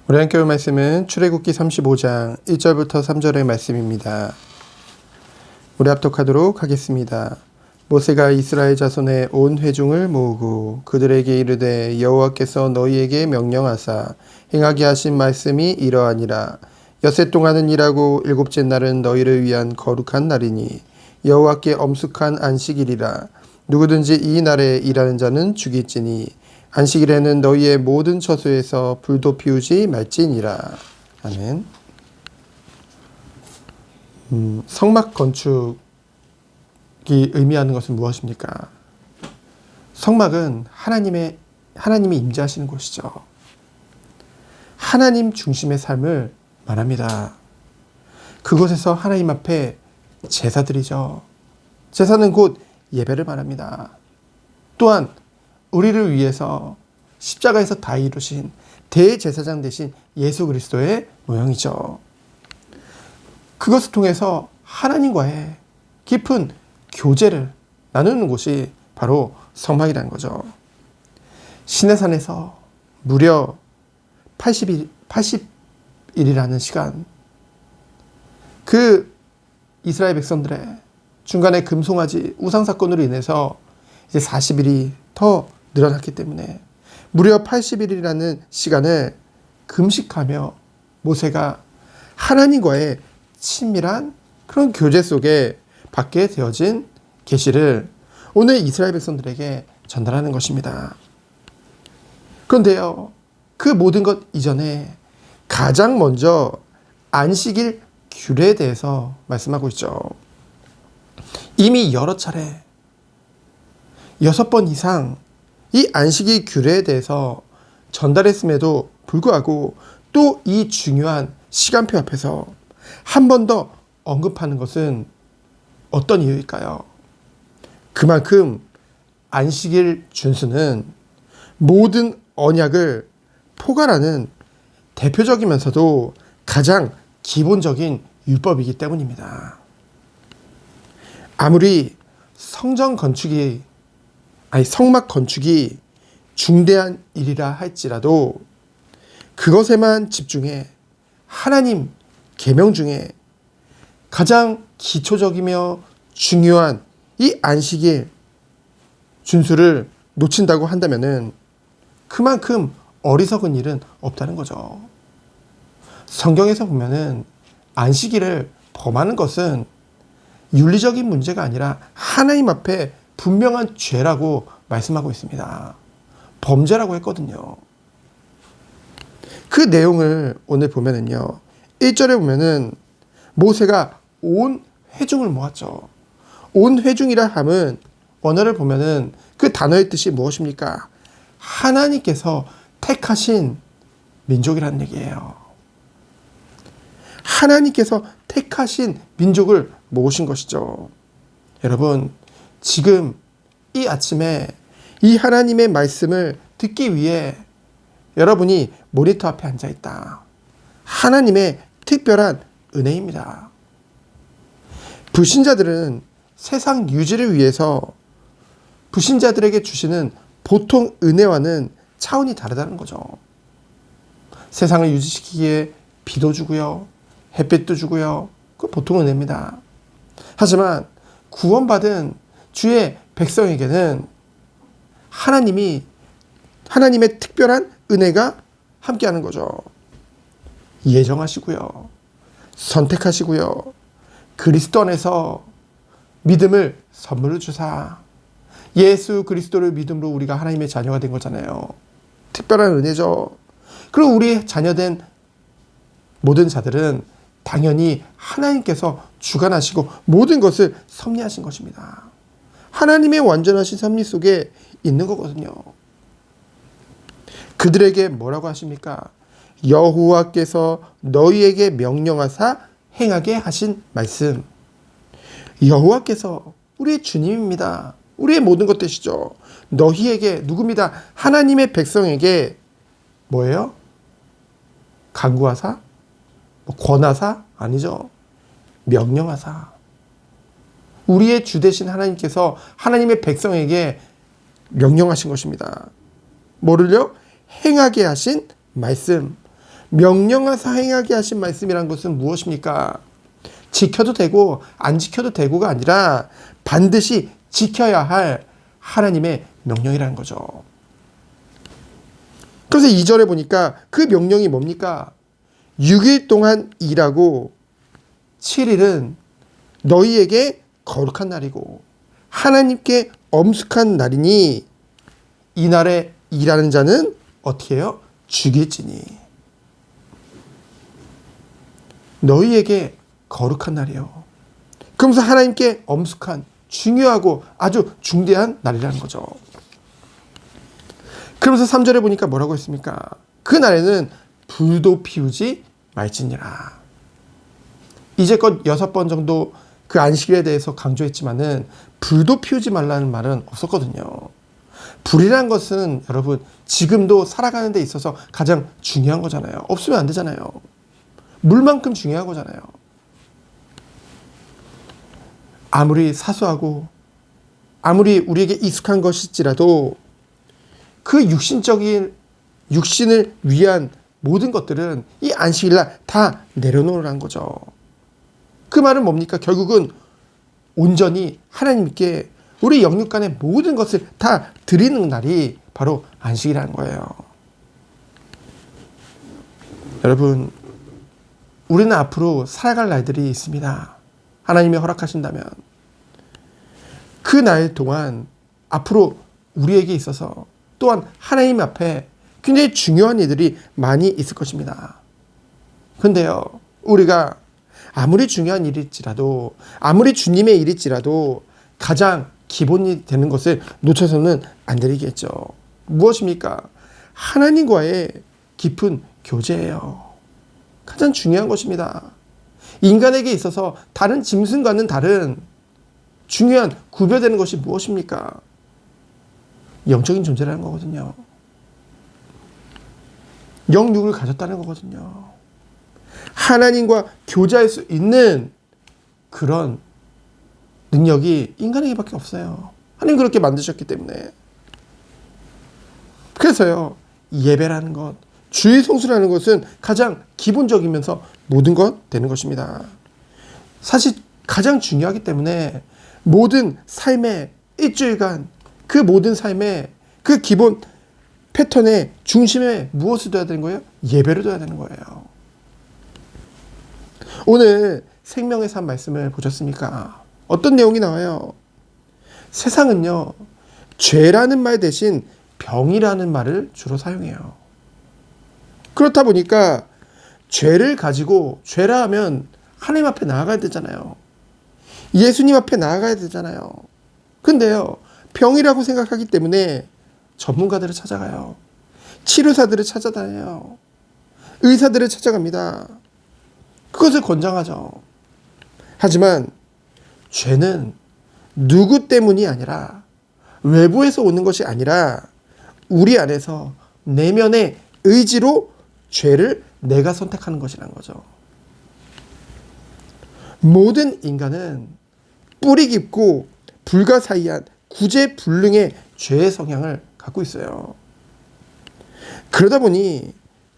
우리 함께 볼 말씀은 출애굽기 35장 1절부터 3절의 말씀입니다. 우리 합독하도록 하겠습니다. 모세가 이스라엘 자손의 온 회중을 모으고 그들에게 이르되 여호와께서 너희에게 명령하사 행하게 하신 말씀이 이러하니라. 엿새 동안은 일하고 일곱째 날은 너희를 위한 거룩한 날이니 여호와께 엄숙한 안식일이라. 누구든지 이 날에 일하는 자는 죽일지니 안식일에는 너희의 모든 처소에서 불도 피우지 말지니라. 아멘. 성막 건축이 의미하는 것은 무엇입니까? 성막은 하나님이 임재하시는 곳이죠. 하나님 중심의 삶을 말합니다. 그곳에서 하나님 앞에 제사드리죠. 제사는 곧 예배를 말합니다. 또한 우리를 위해서 십자가에서 다 이루신 대제사장 되신 예수 그리스도의 모형이죠. 그것을 통해서 하나님과의 깊은 교제를 나누는 곳이 바로 성막이라는 거죠. 시내산에서 무려 80일이라는 시간, 그 이스라엘 백성들의 중간에 금송아지 우상 사건으로 인해서 이제 40일이 더 늘어났기 때문에 무려 80일이라는 시간을 금식하며 모세가 하나님과의 친밀한 그런 교제 속에 받게 되어진 계시를 오늘 이스라엘 백성들에게 전달하는 것입니다. 그런데요, 그 모든 것 이전에 가장 먼저 안식일 규례에 대해서 말씀하고 있죠. 이미 여러 차례 6번 이상 이 안식일 규례에 대해서 전달했음에도 불구하고 또 이 중요한 시간표 앞에서 한 번 더 언급하는 것은 어떤 이유일까요? 그만큼 안식일 준수는 모든 언약을 포괄하는 대표적이면서도 가장 기본적인 율법이기 때문입니다. 아무리 성막 건축이 중대한 일이라 할지라도 그것에만 집중해 하나님 계명 중에 가장 기초적이며 중요한 이 안식일 준수를 놓친다고 한다면은 그만큼 어리석은 일은 없다는 거죠. 성경에서 보면은 안식일을 범하는 것은 윤리적인 문제가 아니라 하나님 앞에 분명한 죄라고 말씀하고 있습니다. 범죄라고 했거든요. 그 내용을 오늘 보면은요, 1절에 보면은 모세가 온 회중을 모았죠. 온 회중이라 함은 원어를 보면은 그 단어의 뜻이 무엇입니까? 하나님께서 택하신 민족이라는 얘기예요. 하나님께서 택하신 민족을 모으신 것이죠. 여러분, 지금 이 아침에 이 하나님의 말씀을 듣기 위해 여러분이 모니터 앞에 앉아있다. 하나님의 특별한 은혜입니다. 불신자들은 세상 유지를 위해서 불신자들에게 주시는 보통 은혜와는 차원이 다르다는 거죠. 세상을 유지시키기에 비도 주고요, 햇빛도 주고요, 그 보통 은혜입니다. 하지만 구원받은 주의 백성에게는 하나님의 특별한 은혜가 함께하는 거죠. 예정하시고요, 선택하시고요, 그리스도 안에서 믿음을 선물로 주사 예수 그리스도를 믿음으로 우리가 하나님의 자녀가 된 거잖아요. 특별한 은혜죠. 그리고 우리 자녀된 모든 자들은 당연히 하나님께서 주관하시고 모든 것을 섭리하신 것입니다. 하나님의 완전하신 섭리 속에 있는 거거든요. 그들에게 뭐라고 하십니까? 여호와께서 너희에게 명령하사 행하게 하신 말씀. 여호와께서 우리의 주님입니다. 우리의 모든 것 되시죠. 너희에게, 누굽니다? 하나님의 백성에게 뭐예요? 간구하사? 권하사? 아니죠. 명령하사. 우리의 주 되신 하나님께서 하나님의 백성에게 명령하신 것입니다. 뭐를요? 행하게 하신 말씀. 명령하사 행하게 하신 말씀이란 것은 무엇입니까? 지켜도 되고 안 지켜도 되고가 아니라 반드시 지켜야 할 하나님의 명령이라는 거죠. 그래서 2절에 보니까 그 명령이 뭡니까? 6일 동안 일하고 7일은 너희에게 거룩한 날이고 하나님께 엄숙한 날이니 이날에 일하는 자는 어떻게 해요? 죽일지니. 너희에게 거룩한 날이요. 그러면서 하나님께 엄숙한, 중요하고 아주 중대한 날이라는 거죠. 그러면서 3절에 보니까 뭐라고 했습니까? 그 날에는 불도 피우지 말지니라. 이제껏 6번 정도 그 안식일에 대해서 강조했지만은 불도 피우지 말라는 말은 없었거든요. 불이란 것은 여러분 지금도 살아가는 데 있어서 가장 중요한 거잖아요. 없으면 안 되잖아요. 물만큼 중요한 거잖아요. 아무리 사소하고 아무리 우리에게 익숙한 것일지라도 그 육신을 위한 모든 것들은 이 안식일날 다 내려놓으라는 거죠. 그 말은 뭡니까? 결국은 온전히 하나님께 우리 영육 간의 모든 것을 다 드리는 날이 바로 안식이라는 거예요. 여러분, 우리는 앞으로 살아갈 날들이 있습니다. 하나님이 허락하신다면 그 날 동안 앞으로 우리에게 있어서 또한 하나님 앞에 굉장히 중요한 일들이 많이 있을 것입니다. 근데요, 우리가 아무리 중요한 일일지라도 아무리 주님의 일일지라도 가장 기본이 되는 것을 놓쳐서는 안 되겠죠. 무엇입니까? 하나님과의 깊은 교제예요. 가장 중요한 것입니다. 인간에게 있어서 다른 짐승과는 다른 중요한 구별되는 것이 무엇입니까? 영적인 존재라는 거거든요. 영육을 가졌다는 거거든요. 하나님과 교제할 수 있는 그런 능력이 인간에게밖에 없어요. 하나님 그렇게 만드셨기 때문에. 그래서요, 예배라는 것, 주의 성수라는 것은 가장 기본적이면서 모든 것 되는 것입니다. 사실 가장 중요하기 때문에 모든 삶의 일주일간 그 모든 삶의 그 기본 패턴의 중심에 무엇을 둬야 되는 거예요? 예배를 둬야 되는 거예요. 오늘 생명의 산 말씀을 보셨습니까? 어떤 내용이 나와요? 세상은요, 죄라는 말 대신 병이라는 말을 주로 사용해요. 그렇다 보니까 죄를 가지고 죄라 하면 하나님 앞에 나아가야 되잖아요. 예수님 앞에 나아가야 되잖아요. 근데요, 병이라고 생각하기 때문에 전문가들을 찾아가요. 치료사들을 찾아다녀요. 의사들을 찾아갑니다. 그것을 권장하죠. 하지만 죄는 누구 때문이 아니라 외부에서 오는 것이 아니라 우리 안에서 내면의 의지로 죄를 내가 선택하는 것이라는 거죠. 모든 인간은 뿌리 깊고 불가사의한 구제불능의 죄의 성향을 갖고 있어요. 그러다 보니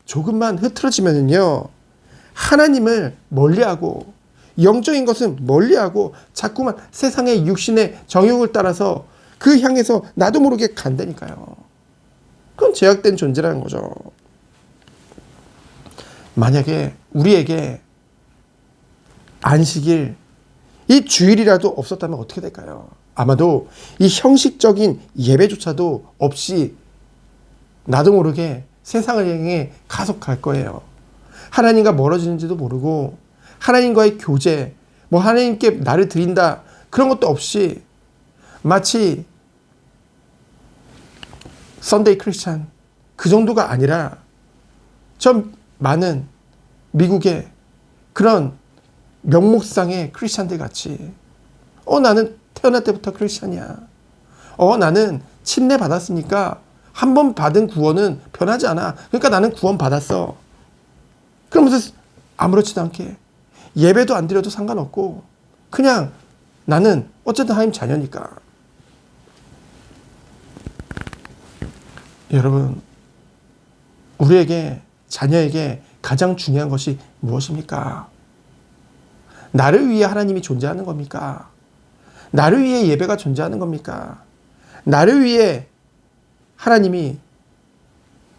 조금만 흐트러지면요, 하나님을 멀리하고 영적인 것은 멀리하고 자꾸만 세상의 육신의 정욕을 따라서 그 향해서 나도 모르게 간다니까요. 그건 죄악된 존재라는 거죠. 만약에 우리에게 안식일, 이 주일이라도 없었다면 어떻게 될까요? 아마도 이 형식적인 예배조차도 없이 나도 모르게 세상을 향해 가속할 거예요. 하나님과 멀어지는지도 모르고 하나님과의 교제, 뭐 하나님께 나를 드린다 그런 것도 없이 마치 선데이 크리스찬 그 정도가 아니라 좀 많은 미국의 그런 명목상의 크리스찬들 같이 나는 태어날 때부터 크리스찬이야. 나는 침례 받았으니까 한 번 받은 구원은 변하지 않아. 그러니까 나는 구원 받았어. 그러면서 아무렇지도 않게 예배도 안 드려도 상관없고 그냥 나는 어쨌든 하나님 자녀니까. 여러분, 우리에게 자녀에게 가장 중요한 것이 무엇입니까? 나를 위해 하나님이 존재하는 겁니까? 나를 위해 예배가 존재하는 겁니까? 나를 위해 하나님이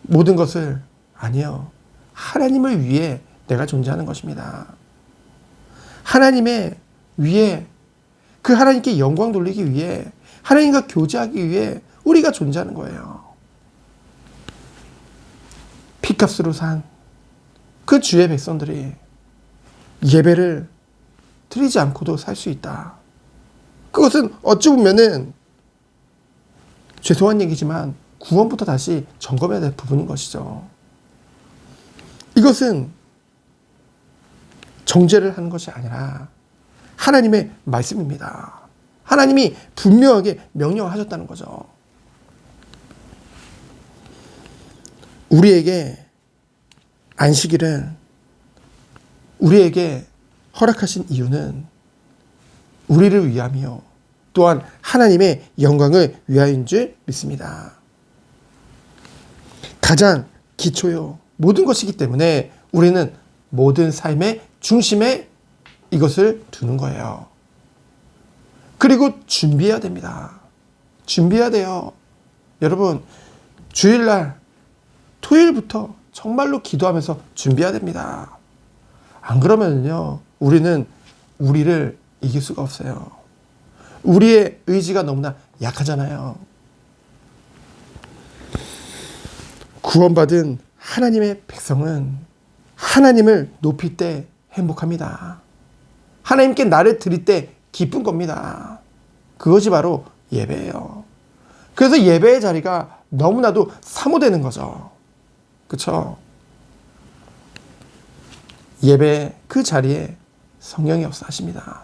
모든 것을, 아니요. 하나님을 위해 내가 존재하는 것입니다. 하나님의 위해, 그 하나님께 영광 돌리기 위해, 하나님과 교제하기 위해 우리가 존재하는 거예요. 피값으로 산 그 주의 백성들이 예배를 드리지 않고도 살 수 있다. 그것은 어찌 보면은 죄송한 얘기지만 구원부터 다시 점검해야 될 부분인 것이죠. 이것은 정죄를 하는 것이 아니라 하나님의 말씀입니다. 하나님이 분명하게 명령을 하셨다는 거죠. 우리에게 안식일은 우리에게 허락하신 이유는 우리를 위함이요 또한 하나님의 영광을 위하여인 줄 믿습니다. 가장 기초요 모든 것이기 때문에 우리는 모든 삶의 중심에 이것을 두는 거예요. 그리고 준비해야 됩니다. 준비해야 돼요. 여러분, 주일날 토요일부터 정말로 기도하면서 준비해야 됩니다. 안 그러면요 우리는 우리를 이길 수가 없어요. 우리의 의지가 너무나 약하잖아요. 구원받은 하나님의 백성은 하나님을 높일 때 행복합니다. 하나님께 나를 드릴 때 기쁜 겁니다. 그것이 바로 예배예요. 그래서 예배의 자리가 너무나도 사모되는 거죠. 그렇죠? 예배 그 자리에 성령이 역사하십니다.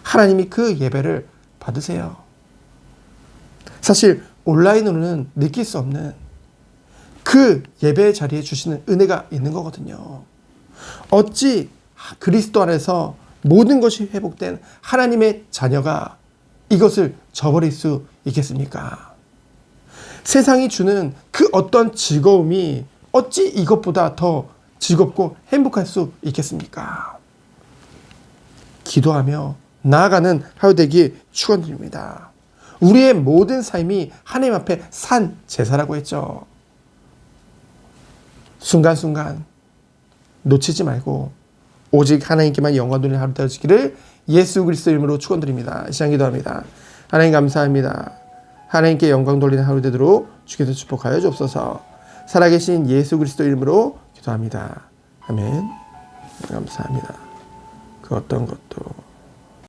하나님이 그 예배를 받으세요. 사실 온라인으로는 느낄 수 없는 그 예배의 자리에 주시는 은혜가 있는 거거든요. 어찌 그리스도 안에서 모든 것이 회복된 하나님의 자녀가 이것을 저버릴 수 있겠습니까? 세상이 주는 그 어떤 즐거움이 어찌 이것보다 더 즐겁고 행복할 수 있겠습니까? 기도하며 나아가는 하루 되기 축원드립니다. 우리의 모든 삶이 하나님 앞에 산 제사라고 했죠. 순간순간 놓치지 말고 오직 하나님께만 영광 돌리는 하루 되시기를 예수 그리스도 이름으로 축원드립니다. 이 시간 기도합니다. 하나님 감사합니다. 하나님께 영광 돌리는 하루 되도록 주께서 축복하여 주옵소서. 살아계신 예수 그리스도 이름으로 기도합니다. 아멘. 감사합니다. 그 어떤 것도